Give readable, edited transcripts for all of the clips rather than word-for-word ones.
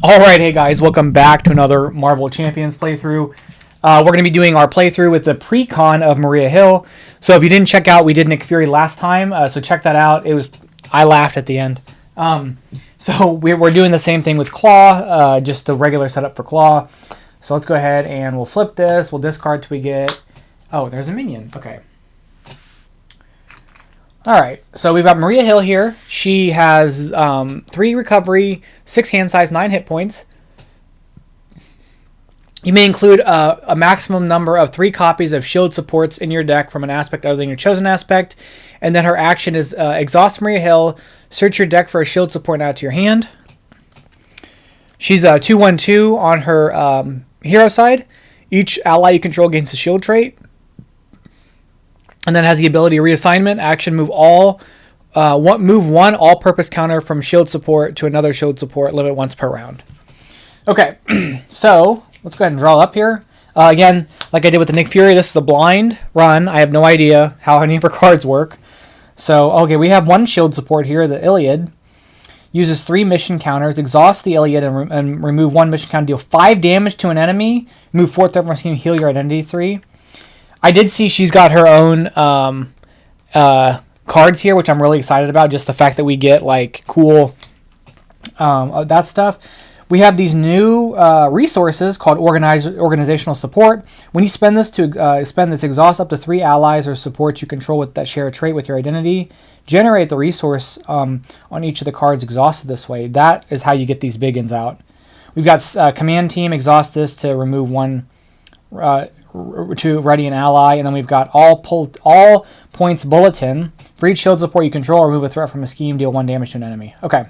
Alright, hey guys, welcome back to another Marvel Champions playthrough. We're going to be doing our playthrough with the Precon of Maria Hill. So if you didn't check out, we did Nick Fury last time, so check that out. I laughed at the end. So we're doing the same thing with Claw, just the regular setup for Claw. So let's go ahead and we'll flip this, we'll discard till we get... Oh, there's a minion, okay. Alright, so we've got Maria Hill here. She has 3 recovery, 6 hand size, 9 hit points. You may include a maximum number of 3 copies of shield supports in your deck from an aspect other than your chosen aspect. And then her action is exhaust Maria Hill, search your deck for a shield support and add it to your hand. She's a 2/1/2 on her hero side. Each ally you control gains a shield trait. And then has the ability reassignment, action move one all-purpose counter from shield support to another shield support, limit once per round. Okay, so let's go ahead and draw up here. Again, like I did with the Nick Fury, this is a blind run. I have no idea how any of her cards work. So, okay, we have 1 shield support here, the Iliad. Uses 3 mission counters, exhaust the Iliad and remove 1 mission counter, deal 5 damage to an enemy, move 4 threat from a scheme, heal your identity 3. I did see she's got her own cards here, which I'm really excited about. Just the fact that we get like cool that stuff. We have these new resources called organizational support. When you spend this exhaust up to 3 allies or supports you control that share a trait with your identity. Generate the resource on each of the cards exhausted this way. That is how you get these big ones out. We've got command team, exhaust this to remove 1. To ready an ally, and then we've got all points bulletin. For each shield support you control, remove a threat from a scheme, deal 1 damage to an enemy. Okay.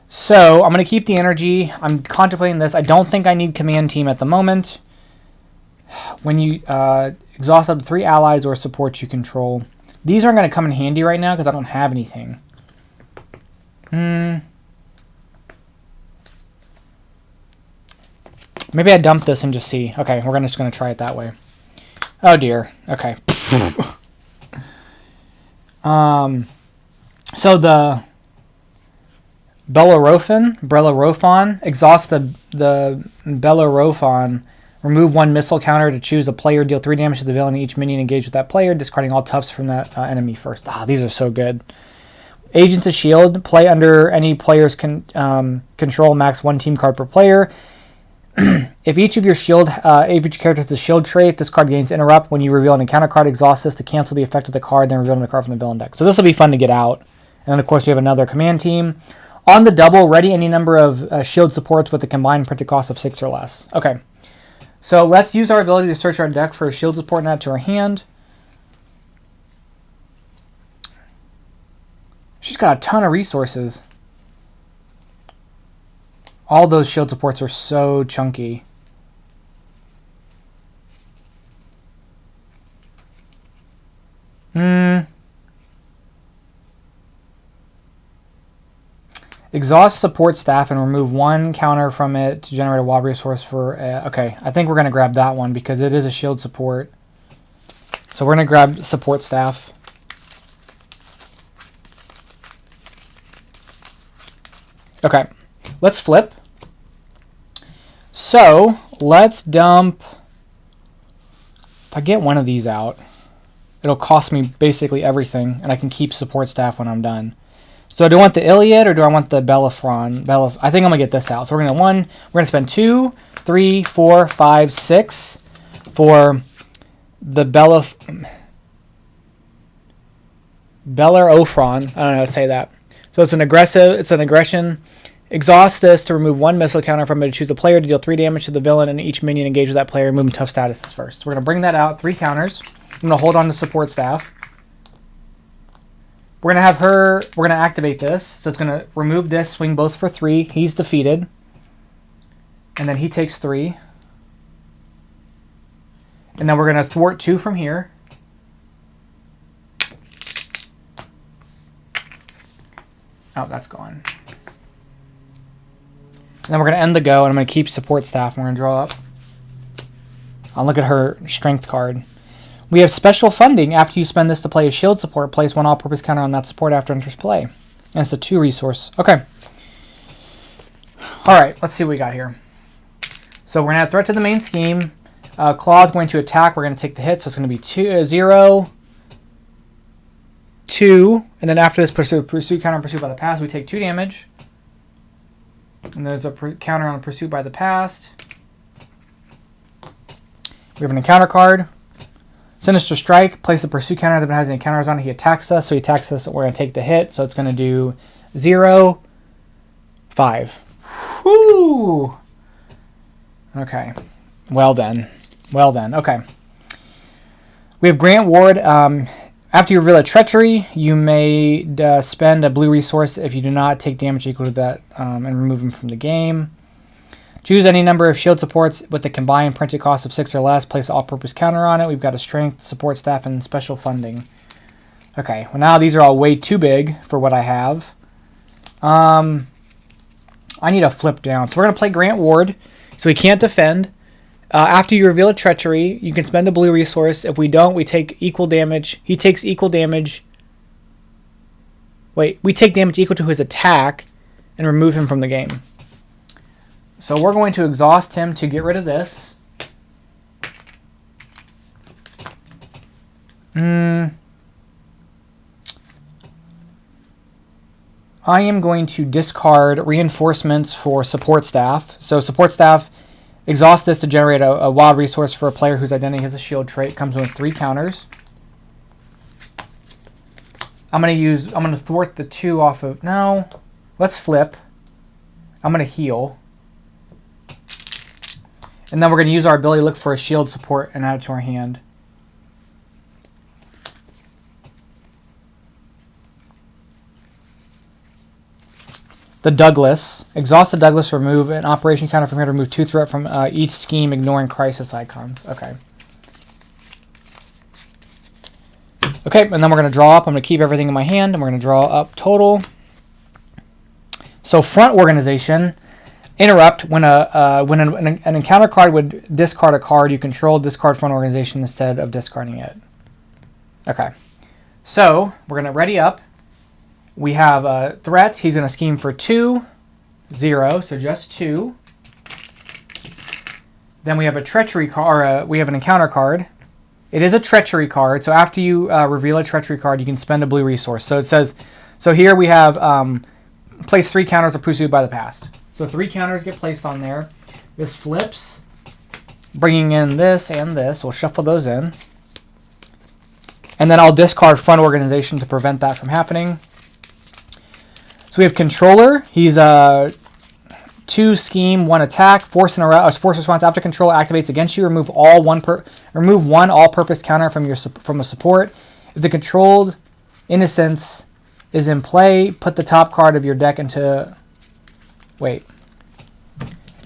So I'm going to keep the energy. I'm contemplating this. I don't think I need command team at the moment. When you exhaust up to 3 allies or supports you control. These aren't going to come in handy right now because I don't have anything. Maybe I dump this and just see. Okay, we're just going to try it that way. Oh dear. Okay. So the Bellerophon, exhaust the Bellerophon, remove 1 missile counter to choose a player, deal 3 damage to the villain, each minion engaged with that player, discarding all toughs from that enemy first. These are so good. Agents of Shield, play under any player's control, max 1 team card per player. If each of your character has a shield trait, this card gains interrupt. When you reveal an encounter card, exhaust this to cancel the effect of the card, then reveal the card from the villain deck. So this will be fun to get out. And then, of course, we have another command team. On the double, ready any number of shield supports with a combined printed cost of 6 or less. Okay. So let's use our ability to search our deck for a shield support and add to our hand. She's got a ton of resources. All those shield supports are so chunky. Exhaust support staff and remove 1 counter from it to generate a wild resource for... okay, I think we're going to grab that one because it is a shield support. So we're going to grab support staff. Okay. Let's flip. So, let's dump... If I get one of these out, it'll cost me basically everything, and I can keep support staff when I'm done. So, do I want the Iliad, or do I want the Bellerophon? I think I'm going to get this out. So, we're going to spend 2, 3, 4, 5, 6 for the Bellerophon. I don't know how to say that. So, it's an aggression... Exhaust this to remove 1 missile counter from it to choose a player to deal 3 damage to the villain and each minion engaged with that player. Move tough statuses first. So we're going to bring that out. 3 counters. I'm going to hold on to support staff. We're going to have her... We're going to activate this. So it's going to remove this, swing both for 3. He's defeated. And then he takes 3. And then we're going to thwart 2 from here. Oh, that's gone. And then we're going to end the go, and I'm going to keep support staff, and we're going to draw up. I'll look at her strength card. We have special funding. After you spend this to play a shield support, place 1 all-purpose counter on that support after enters play. And it's a 2 resource. Okay. All right, let's see what we got here. So we're going to add threat to the main scheme. Claw is going to attack. We're going to take the hit, so it's going to be 0, 2. And then after this pursuit counter on pursuit by the past, we take 2 damage. And there's a counter on pursuit by the past. We have an encounter card. Sinister Strike. Place the pursuit counter that has any counters on it. He attacks us, so he attacks us. We're going to take the hit, so it's going to do 0, 5. Whoo! Okay. Well then. Okay. We have Grant Ward. After you reveal a treachery, you may spend a blue resource if you do not take damage equal to that and remove him from the game. Choose any number of shield supports with the combined printed cost of 6 or less. Place an all-purpose counter on it. We've got a strength, support staff, and special funding. Okay, well now these are all way too big for what I have. I need a flip down. So we're going to play Grant Ward. So he can't defend. After you reveal a treachery, you can spend a blue resource. If we don't, we take equal damage. He takes equal damage. Wait, we take damage equal to his attack and remove him from the game. So we're going to exhaust him to get rid of this. I am going to discard reinforcements for support staff. So support staff, exhaust this to generate a wild resource for a player whose identity has a shield trait. Comes with 3 counters. I'm gonna thwart the 2 off of, no, let's flip. I'm gonna heal. And then we're gonna use our ability to look for a shield support and add it to our hand. The Douglas. Exhaust the Douglas to remove an operation counter from here to remove 2 threat from each scheme, ignoring crisis icons. Okay. Okay, and then we're going to draw up. I'm going to keep everything in my hand, and we're going to draw up total. So front organization. Interrupt. When an encounter card would discard a card you control, discard front organization instead of discarding it. Okay. So we're going to ready up. We have a threat. He's going to scheme for 2, 0, so just 2. Then we have a treachery card. We have an encounter card. It is a treachery card. So after you reveal a treachery card, you can spend a blue resource. So it says, so here we have place 3 counters of pursued by the past. So 3 counters get placed on there. This flips, bringing in this and this. We'll shuffle those in. And then I'll discard front organization to prevent that from happening. So we have controller. He's 2 scheme, 1 attack, force response. After control activates against you, remove one all-purpose counter from a support. If the controlled innocence is in play, put the top card of your deck into. Wait.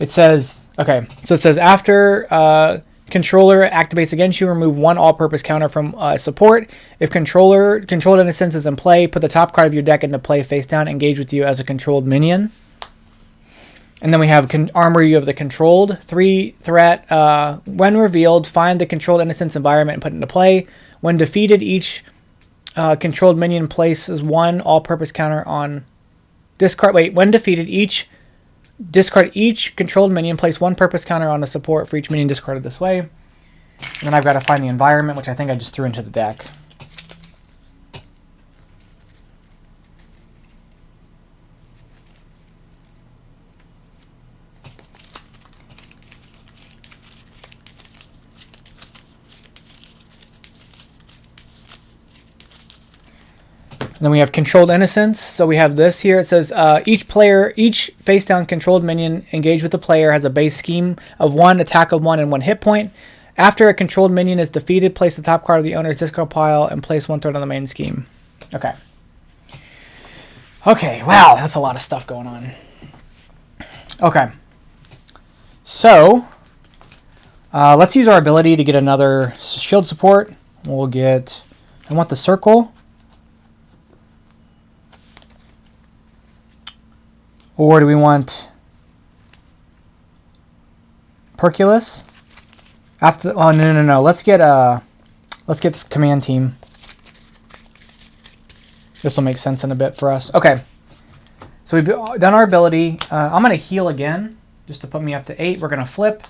It says okay. So it says after controller activates against you, remove 1 all-purpose counter from support. If controlled innocence is in play, put the top card of your deck into play face down. Engage with you as a controlled minion. And then we have Armory of the Controlled. 3 threat. When revealed, find the controlled innocence environment and put it into play. When defeated, each controlled minion places 1 all-purpose counter on discard. Wait, when defeated, discard each controlled minion, place 1 purpose counter on a support for each minion discarded this way. And then I've got to find the environment, which I think I just threw into the deck. And then we have controlled innocence. So we have this here. It says each face down controlled minion engaged with the player has a base scheme of 1, attack of 1, and 1 hit point. After a controlled minion is defeated, place the top card of the owner's discard pile and place 1 threat on the main scheme. Okay. Okay, wow, that's a lot of stuff going on. Okay. So, let's use our ability to get another shield support. We'll get, I want the circle. Or do we want Perculus? After, oh no. Let's get this command team. This will make sense in a bit for us. Okay. So we've done our ability. I'm going to heal again, just to put me up to 8. We're going to flip.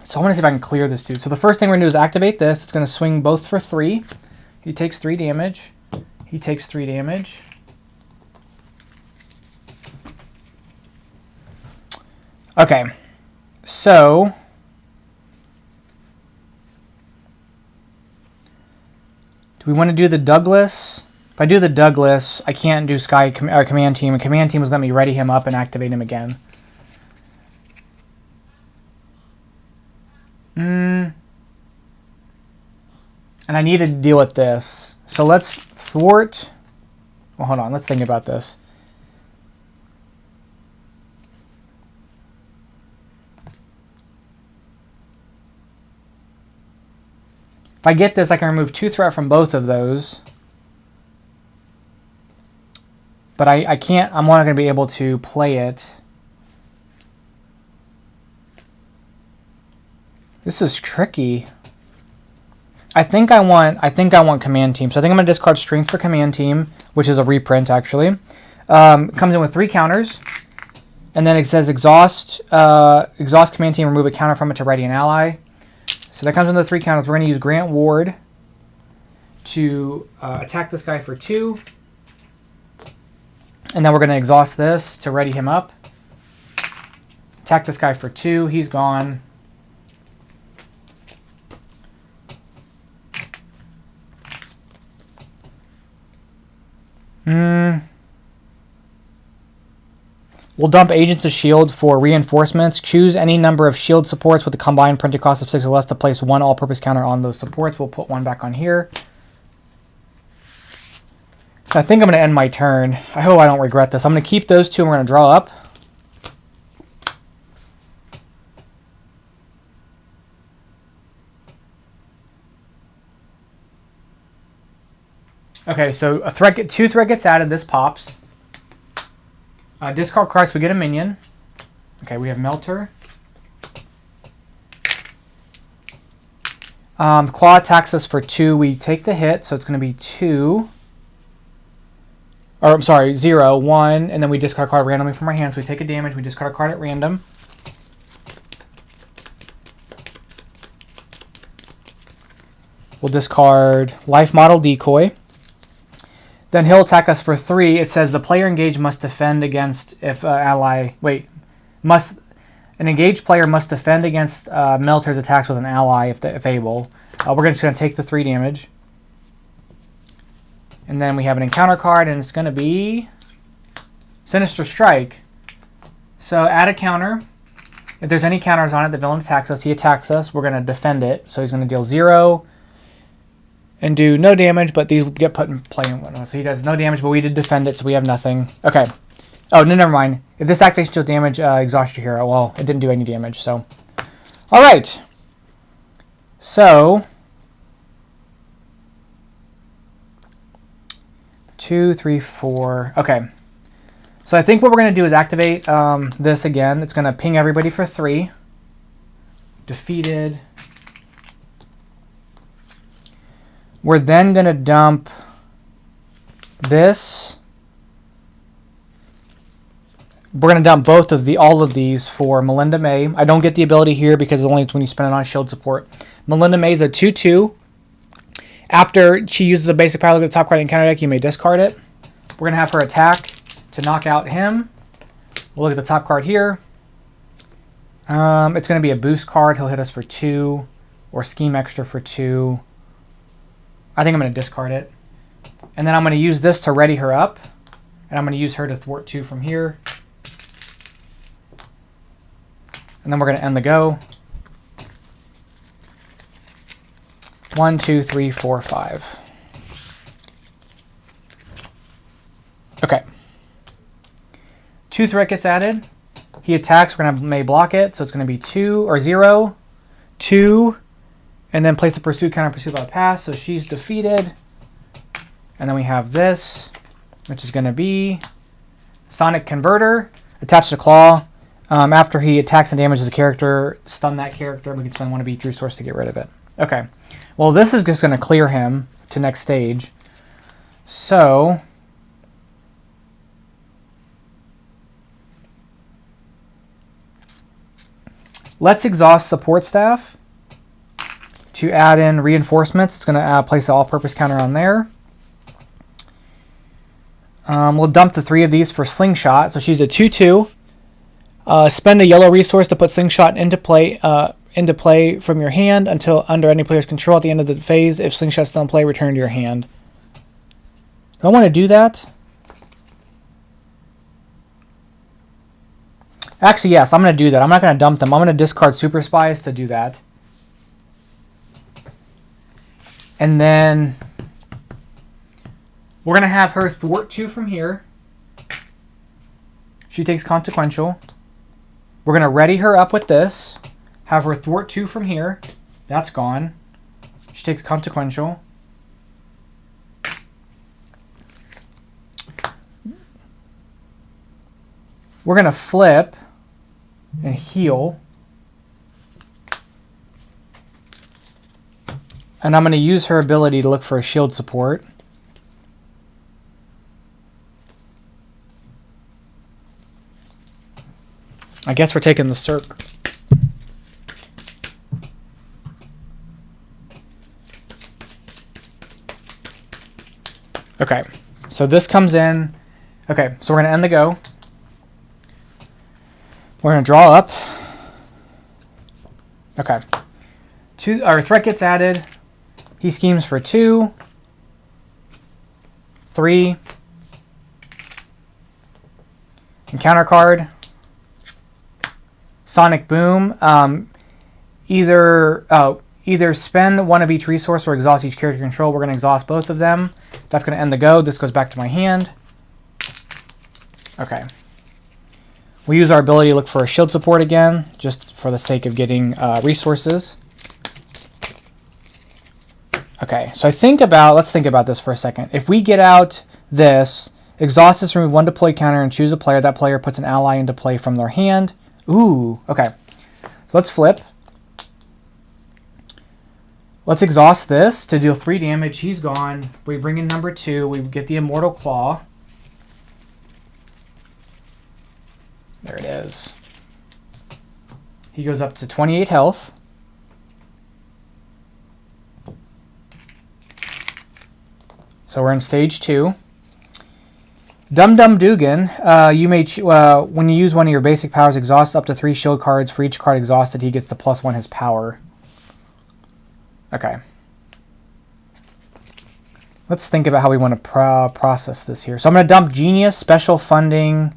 So I want to see if I can clear this dude. So the first thing we're going to do is activate this. It's going to swing both for 3. He takes 3 damage. He takes 3 damage. Okay. So do we want to do the Douglas? If I do the Douglas, I can't do Command Team. And Command Team is going to let me ready him up and activate him again. And I need to deal with this. So let's thwart. Well, hold on. Let's think about this. If I get this, I can remove 2 threat from both of those. But I can't, I'm not going to be able to play it. This is tricky. I think I want Command Team. So I think I'm going to discard Strength for Command Team, which is a reprint actually. Comes in with 3 counters. And then it says exhaust Command Team, remove a counter from it to ready an ally. So that comes in the 3 counters. We're going to use Grant Ward to attack this guy for 2. And then we're going to exhaust this to ready him up. Attack this guy for 2. He's gone. We'll dump Agents of S.H.I.E.L.D. for reinforcements. Choose any number of S.H.I.E.L.D. supports with a combined printed cost of 6 or less to place 1 all-purpose counter on those supports. We'll put 1 back on here. I think I'm going to end my turn. I hope I don't regret this. I'm going to keep those 2 and we're going to draw up. Okay, so 2 threat gets added. This pops. Discard cards, we get a minion. Okay, we have Melter. Claw attacks us for 2. We take the hit, so it's going to be 2. Or, I'm sorry, 0, 1, and then we discard a card randomly from our hands. So we take a damage, we discard a card at random. We'll discard Life Model Decoy. Then he'll attack us for 3. It says the player engaged must defend against if an engaged player must defend against Melter's attacks with an ally if able. We're just going to take the 3 damage. And then we have an encounter card, and it's going to be Sinister Strike. So add a counter. If there's any counters on it, the villain attacks us. He attacks us. We're going to defend it. So he's going to deal 0. And do no damage, but these get put in play and whatnot. So he does no damage, but we did defend it, so we have nothing. Okay. Oh, no, never mind. If this activation deals damage, exhaust your hero. Well, it didn't do any damage, so. All right. So 2, 3, 4. Okay. So I think what we're going to do is activate this again. It's going to ping everybody for 3. Defeated. We're then going to dump this. We're going to dump all of these for Melinda May. I don't get the ability here because it's only when you spend it on S.H.I.E.L.D. support. Melinda May is a 2/2. After she uses a basic power, look at the top card in counter deck, you may discard it. We're going to have her attack to knock out him. We'll look at the top card here. It's going to be a boost card. He'll hit us for 2 or scheme extra for 2. I think I'm going to discard it. And then I'm going to use this to ready her up. And I'm going to use her to thwart 2 from here. And then we're going to end the go. 1, 2, 3, 4, 5. Okay. 2 threat gets added. He attacks. We're going to may block it. So it's going to be 2 or 0, 2. And then place the pursuit counter, pursuit without pass. So she's defeated. And then we have this, which is going to be Sonic Converter. Attached to Claw. After he attacks and damages a character, stun that character. We can spend 1 of each resource to get rid of it. Okay. Well, this is just going to clear him to next stage. So Let's exhaust support staff to add in reinforcements. It's going to place the all-purpose counter on there. We'll dump the 3 of these for slingshot. So she's a 2/2. Spend a yellow resource to put slingshot into play from your hand until under any player's control at the end of the phase. If slingshot's still in play, return to your hand. Do I want to do that? Actually, yes, I'm going to do that. I'm not going to dump them. I'm going to discard Super Spies to do that. And then we're going to have her thwart 2 from here. She takes consequential. We're going to ready her up with this. Have her thwart 2 from here. That's gone. She takes consequential. We're going to flip and heal. And I'm going to use her ability to look for a shield support. I guess we're taking the Cirque. Okay, so this comes in. Okay, so we're going to end the go. We're going to draw up. Okay. Our threat gets added. He schemes for 2. 3. Encounter card. Sonic Boom. Either spend 1 of each resource or exhaust each character control. We're going to exhaust both of them. That's going to end the go. This goes back to my hand. Okay. We use our ability to look for a shield support again, just for the sake of getting resources. Okay, so let's think about this for a second. If we get out this, exhaust this, remove 1 deploy counter, and choose a player, that player puts an ally into play from their hand. Ooh, okay. So let's flip. Let's exhaust this to deal 3 damage. He's gone. We bring in number 2. We get the Immortal Claw. There it is. He goes up to 28 health. So we're in stage 2. Dum Dum Dugan, you may when you use one of your basic powers, exhaust up to 3 shield cards. For each card exhausted, he gets to +1 his power. Okay. Let's think about how we want to process this here. So I'm going to dump Genius, Special Funding,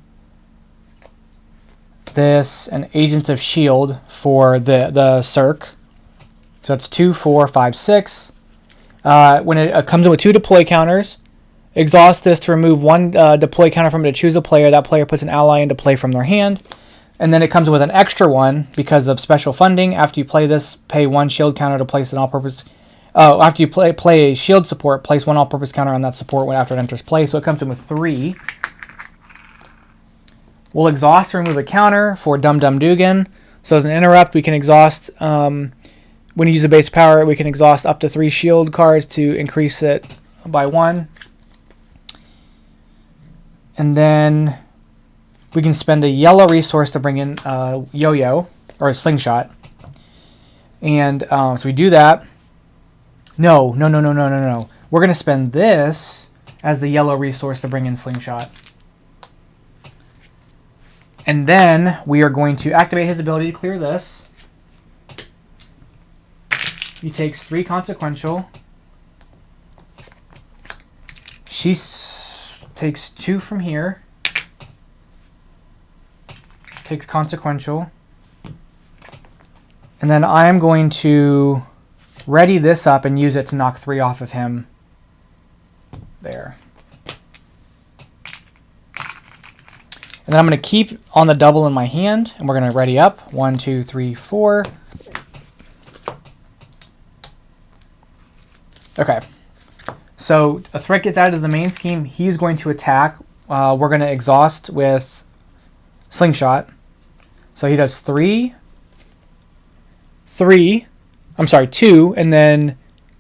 this, and Agents of S.H.I.E.L.D. for the Cirque. So that's 2, 4, 5, 6. When it comes in with 2 deploy counters, exhaust this to remove 1 deploy counter from it to choose a player. That player puts an ally into play from their hand. And then it comes with an extra one because of special funding. After you play this, pay 1 shield counter to place an all-purpose. After you play a shield support, place 1 all-purpose counter on that support after it enters play. So it comes in with 3. We'll exhaust to remove a counter for Dum Dum Dugan. So as an interrupt, we can exhaust. When you use a base power, we can exhaust up to 3 shield cards to increase it by 1. And then we can spend a yellow resource to bring in Yo-Yo, or a Slingshot. And so we do that. No. We're going to spend this as the yellow resource to bring in Slingshot. And then we are going to activate his ability to clear this. He takes 3 consequential. She takes 2 from here. Takes consequential. And then I am going to ready this up and use it to knock 3 off of him. There. And then I'm going to keep on the double in my hand, and we're going to ready up. 1, 2, 3, 4. Okay. So a threat gets added to the main scheme. He's going to attack. We're going to exhaust with Slingshot. So he does 2, and then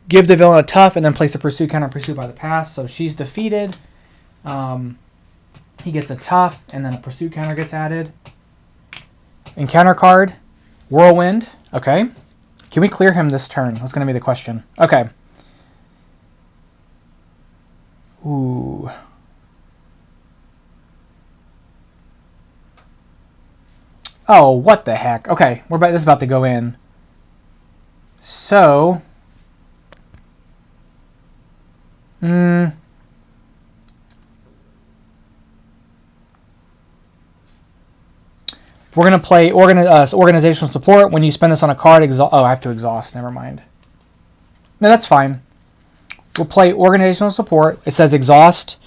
give the villain a tough, and then place a pursuit counter pursued by the pass. So she's defeated. He gets a tough, and then a pursuit counter gets added. Encounter card. Whirlwind. Okay. Can we clear him this turn? That's going to be the question. Okay. Ooh. Oh, what the heck? Okay, this is about to go in. So, we're gonna play organizational support. When you spend this on a card, oh, I have to exhaust. Never mind. No, that's fine. We'll play organizational support. It says exhaust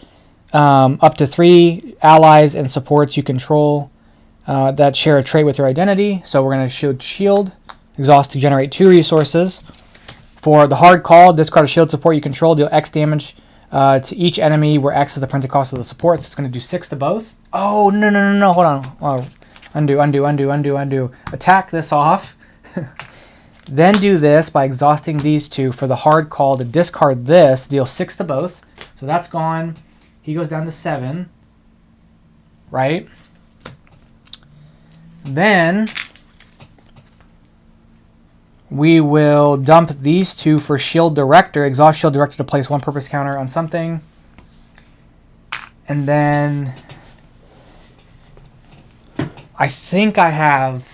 up to 3 allies and supports you control that share a trait with your identity. So we're going to shield exhaust to generate 2 resources. For the hard call, discard a shield support you control, deal X damage to each enemy where X is the printed cost of the support. So it's going to do 6 to both. Oh, no, hold on. Oh, undo. Attack this off. Then do this by exhausting these 2 for the hard call to discard this, deal 6 to both. So that's gone. He goes down to 7. Right? Then we will dump these 2 for Shield Director. Exhaust Shield Director to place 1 purpose counter on something. And then I think I have...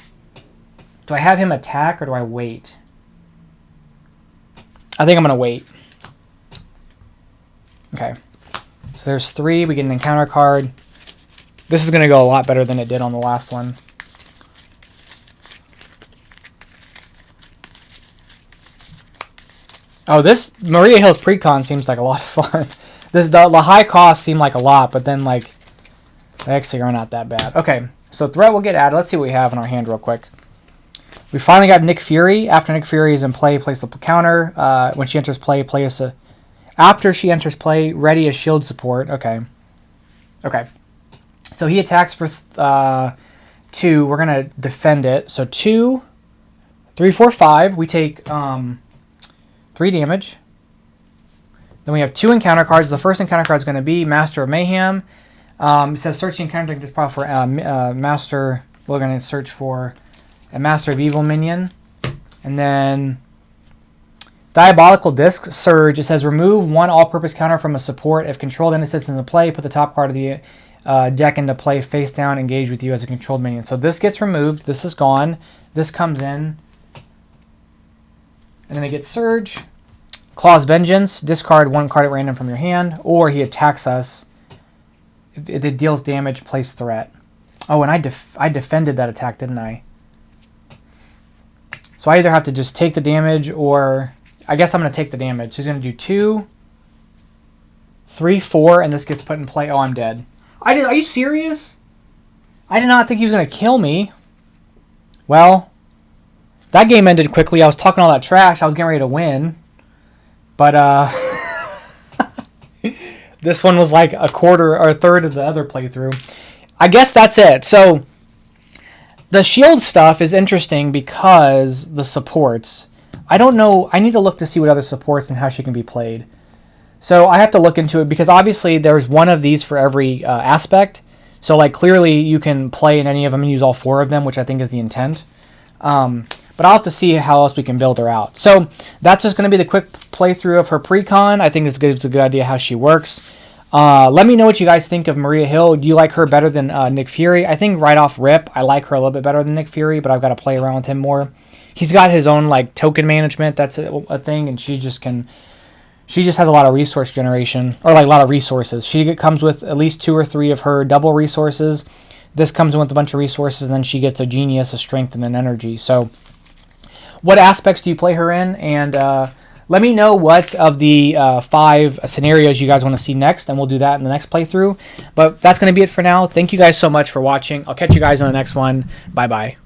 Do I have him attack or do I wait? I think I'm going to wait. Okay. So there's 3. We get an encounter card. This is going to go a lot better than it did on the last one. Oh, this Maria Hill's Precon seems like a lot of fun. The high costs seem like a lot, but then like they actually are not that bad. Okay, so threat will get added. Let's see what we have in our hand real quick. We finally got Nick Fury. After Nick Fury is in play, place the counter. When she enters play, after she enters play, ready as shield support. Okay. So he attacks for 2. We're gonna defend it. So 2, 3, 4, 5. We take 3 damage. Then we have 2 encounter cards. The first encounter card is going to be Master of Mayhem. It says search the encounter this power for Master. We're going to search for a Master of Evil minion. And then Diabolical Disc Surge. It says remove 1 all-purpose counter from a support. If controlled innocence is in play, put the top card of the deck into play face down, engage with you as a controlled minion. So this gets removed. This is gone. This comes in. And then they get Surge. Claw's Vengeance. Discard 1 card at random from your hand. Or he attacks us. If it deals damage, place threat. Oh, and I defended that attack, didn't I? So I either have to just take the damage or... I guess I'm going to take the damage. So he's going to do 2, 3, 4, and this gets put in play. Oh, I'm dead. Are you serious? I did not think he was going to kill me. Well... That game ended quickly. I was talking all that trash. I was getting ready to win. But this one was like a quarter or a third of the other playthrough. I guess that's it. So the shield stuff is interesting because the supports. I don't know. I need to look to see what other supports and how she can be played. So I have to look into it because obviously there's one of these for every aspect. So like clearly you can play in any of them and use all 4 of them, which I think is the intent. But I'll have to see how else we can build her out. So that's just going to be the quick playthrough of her Precon. I think it's a good idea how she works. Let me know what you guys think of Maria Hill. Do you like her better than Nick Fury? I think right off rip, I like her a little bit better than Nick Fury, but I've got to play around with him more. He's got his own like token management. That's a thing, and she just has a lot of resource generation, or like a lot of resources. She comes with at least 2 or 3 of her double resources. This comes in with a bunch of resources, and then she gets a genius, a strength, and an energy. So what aspects do you play her in? And let me know what of the 5 scenarios you guys want to see next, and we'll do that in the next playthrough. But that's going to be it for now. Thank you guys so much for watching. I'll catch you guys on the next one. Bye-bye.